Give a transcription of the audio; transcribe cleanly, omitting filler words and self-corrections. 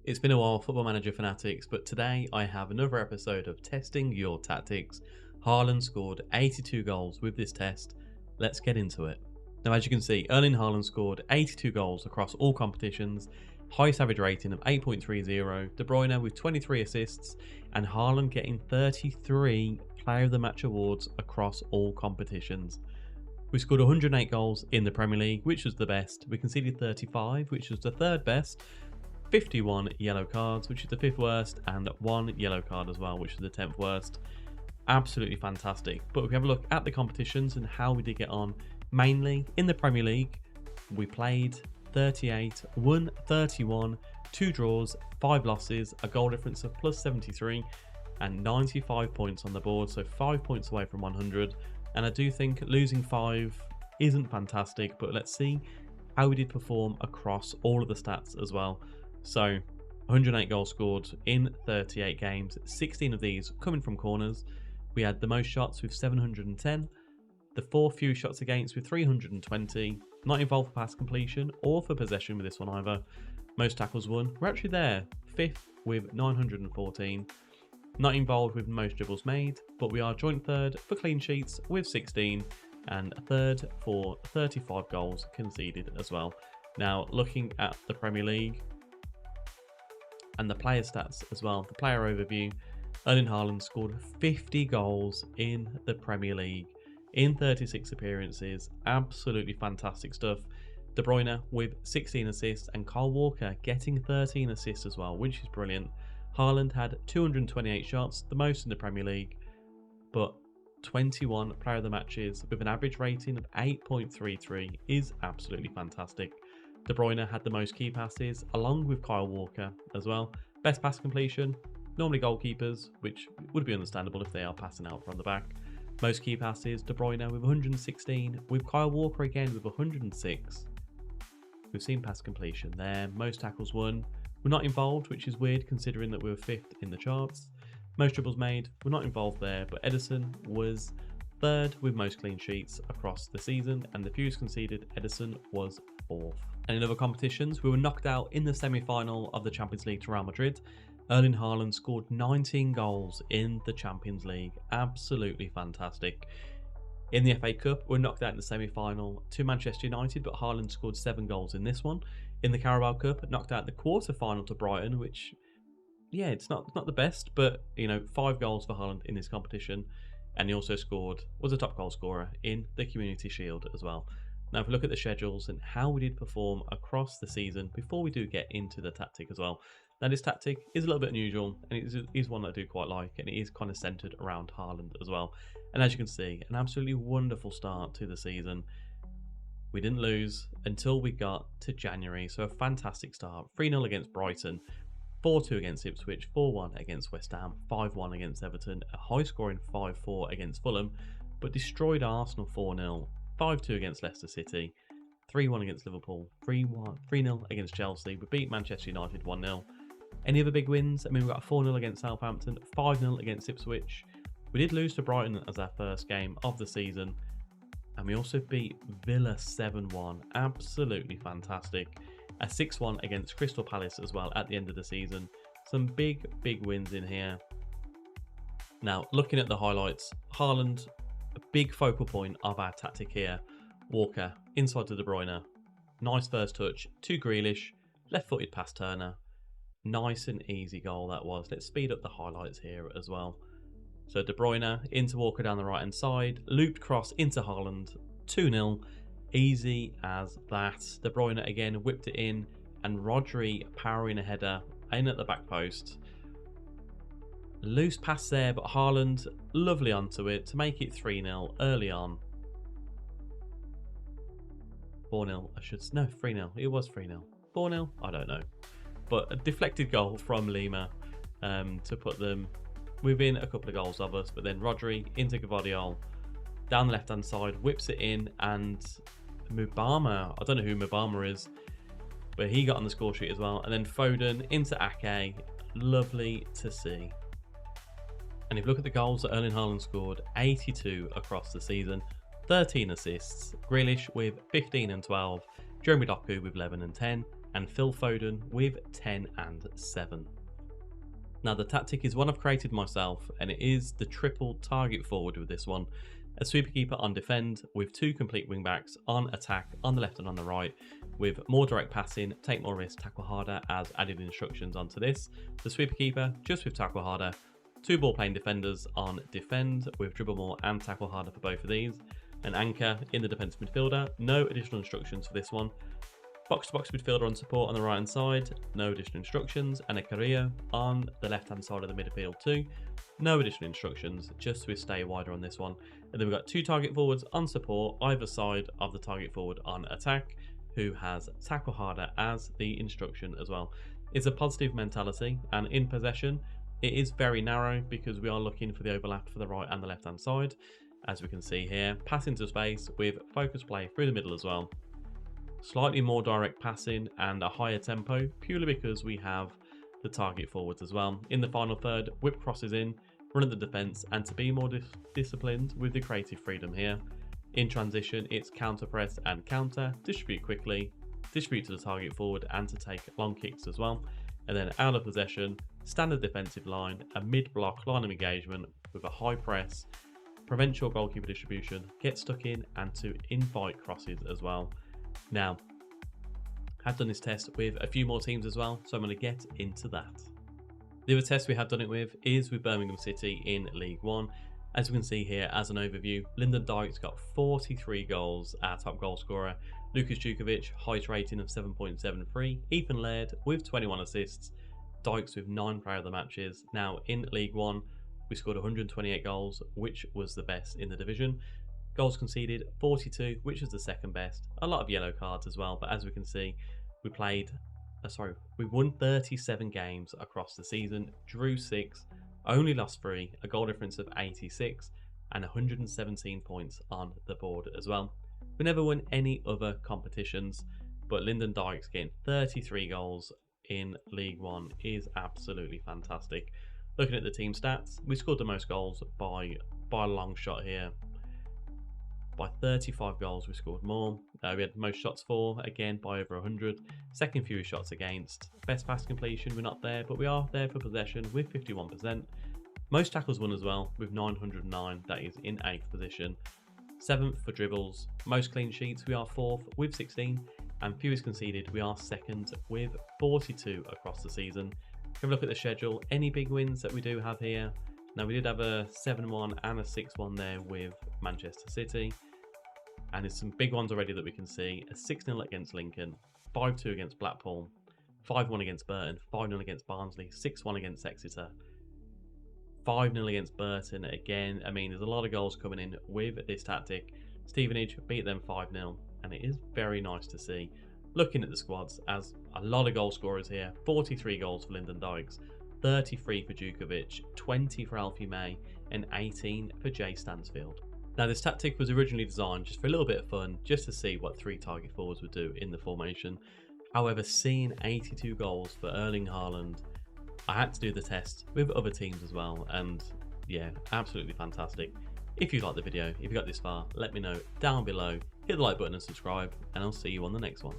It's been a while, Football Manager fanatics, but today I have another episode of Testing Your Tactics. Haaland scored 82 goals with this test. Let's get into it. Now, as you can see, Erling Haaland scored 82 goals across all competitions, highest average rating of 8.30, De Bruyne with 23 assists, and Haaland getting 33 Player of the Match awards across all competitions. We scored 108 goals in the Premier League, which was the best. We conceded 35, which was the third best. 51 yellow cards, which is the 5th worst, and 1 yellow card as well, which is the 10th worst. Absolutely fantastic. But if we have a look at the competitions and how we did get on, mainly in the Premier League, we played 38, won 31, 2 draws, 5 losses, a goal difference of plus 73, and 95 points on the board, so 5 points away from 100. And I do think losing 5 isn't fantastic, but let's see how we did perform across all of the stats as well. So 108 goals scored in 38 games, 16 of these coming from corners. We had the most shots with 710, the 4th fewest shots against with 320, not involved for pass completion or for possession with this one either. Most tackles won, we're actually there, 5th with 914. Not involved with most dribbles made, but we are joint 3rd for clean sheets with 16 and 3rd for 35 goals conceded as well. Now, looking at the Premier League and the player stats as well, the player overview, Erling Haaland scored 50 goals in the Premier League in 36 appearances. Absolutely fantastic stuff. De Bruyne with 16 assists and Kyle Walker getting 13 assists as well, which is brilliant. Haaland had 228 shots, the most in the Premier League, but 21 player of the matches with an average rating of 8.33 is absolutely fantastic. De Bruyne had the most key passes, along with Kyle Walker as well. Best pass completion, normally goalkeepers, which would be understandable if they are passing out from the back. Most key passes, De Bruyne with 116, with Kyle Walker again with 106. We've seen pass completion there. Most tackles won. We're not involved, which is weird considering that we were 5th in the charts. Most dribbles made, we're not involved there, but Ederson was 3rd with most clean sheets across the season, and the fewest conceded, Ederson was 4th. And in other competitions, we were knocked out in the semi-final of the Champions League to Real Madrid. Erling Haaland scored 19 goals in the Champions League. Absolutely fantastic. In the FA Cup, we were knocked out in the semi-final to Manchester United, but Haaland scored 7 goals in this one. In the Carabao Cup, knocked out in the quarter-final to Brighton, which, yeah, it's not the best, but, 5 goals for Haaland in this competition. And he also was a top goal scorer in the Community Shield as well. Now, if we look at the schedules and how we did perform across the season before we do get into the tactic as well. Now, this tactic is a little bit unusual, and it is one that I do quite like, and it is kind of centered around Haaland as well. And as you can see, an absolutely wonderful start to the season. We didn't lose until we got to January, so a fantastic start. 3-0 against Brighton, 4-2 against Ipswich, 4-1 against West Ham, 5-1 against Everton, a high-scoring 5-4 against Fulham, but destroyed Arsenal 4-0. 5-2 against Leicester City, 3-1 against Liverpool, 3-0 against Chelsea. We beat Manchester United 1-0. Any other big wins? I mean, we got a 4-0 against Southampton, 5-0 against Ipswich. We did lose to Brighton as our first game of the season. And we also beat Villa 7-1. Absolutely fantastic. A 6-1 against Crystal Palace as well at the end of the season. Some big wins in here. Now, looking at the highlights, Haaland, a big focal point of our tactic here. Walker, inside to De Bruyne. Nice first touch to Grealish. Left-footed past Turner. Nice and easy goal that was. Let's speed up the highlights here as well. So De Bruyne into Walker down the right-hand side. Looped cross into Haaland. 2-0. Easy as that. De Bruyne again whipped it in. And Rodri powering a header in at the back post. Loose pass there, but Haaland lovely onto it to make it 3-0 early on. 4-0, 3-0. It was 3-0. 4-0? I don't know. But a deflected goal from Lima to put them within a couple of goals of us. But then Rodri into Gvardiol down the left-hand side, whips it in, and Mubama, I don't know who Mubama is, but he got on the score sheet as well. And then Foden into Ake. Lovely to see. And if you look at the goals that Erling Haaland scored, 82 across the season, 13 assists, Grealish with 15 and 12, Jeremy Doku with 11 and 10, and Phil Foden with 10 and 7. Now the tactic is one I've created myself, and it is the triple target forward with this one. A sweeper-keeper on defend with 2 complete wing-backs on attack on the left and on the right, with more direct passing, take more risks, tackle harder as added instructions onto this. The sweeper-keeper just with tackle harder, 2 ball-playing defenders on defend with dribble more and tackle harder for both of these. An anchor in the defensive midfielder, no additional instructions for this one. Box-to-box midfielder on support on the right hand side, no additional instructions, and a Carrillo on the left hand side of the midfield too, no additional instructions, just to stay wider on this one. And then we've got 2 target forwards on support either side of the target forward on attack, who has tackle harder as the instruction as well. It's a positive mentality, and in possession it is very narrow because we are looking for the overlap for the right and the left hand side, as we can see here. Pass into space with focus play through the middle as well. Slightly more direct passing and a higher tempo, purely because we have the target forwards as well. In the final third, whip crosses in, run at the defence, and to be more disciplined with the creative freedom here. In transition, it's counter press and counter, distribute quickly, distribute to the target forward, and to take long kicks as well. And then out of possession, standard defensive line, a mid-block line of engagement with a high press, prevent your goalkeeper distribution, get stuck in, and to invite crosses as well. Now, I've done this test with a few more teams as well, so I'm going to get into that. The other test we have done it with is with Birmingham City in League One. As you can see here as an overview, Lyndon Dykes got 43 goals, our top goal scorer. Lucas Djukovic, highest rating of 7.73. Ethan Laird with 21 assists. Dykes with 9 player of the matches. Now in League One, we scored 128 goals, which was the best in the division. Goals conceded 42, which was the second best. A lot of yellow cards as well, but as we can see, we won 37 games across the season, drew 6, only lost 3, a goal difference of 86, and 117 points on the board as well. We never won any other competitions, but Lyndon Dykes getting 33 goals in League One is absolutely fantastic. Looking at the team stats, we scored the most goals by a long shot here. By 35 goals we scored more. We had most shots for, again by over 100. Second fewest shots against. Best pass completion, we're not there, but we are there for possession with 51%. Most tackles won as well with 909, that is in 8th position. 7th for dribbles. Most clean sheets, we are 4th with 16. And fewest conceded, we are 2nd with 42 across the season. Have a look at the schedule. Any big wins that we do have here? Now we did have a 7-1 and a 6-1 there with Manchester City. And there's some big ones already that we can see. A 6-0 against Lincoln, 5-2 against Blackpool, 5-1 against Burton, 5-0 against Barnsley, 6-1 against Exeter, 5-0 against Burton again. I mean, there's a lot of goals coming in with this tactic. Stevenage beat them 5-0, and it is very nice to see. Looking at the squads, as a lot of goal scorers here. 43 goals for Lyndon Dykes, 33 for Djukovic, 20 for Alfie May, and 18 for Jay Stansfield. Now this tactic was originally designed just for a little bit of fun, just to see what 3 target forwards would do in the formation. However, seeing 82 goals for Erling Haaland, I had to do the test with other teams as well, and yeah, absolutely fantastic. If you liked the video, if you got this far, let me know down below, hit the like button and subscribe, and I'll see you on the next one.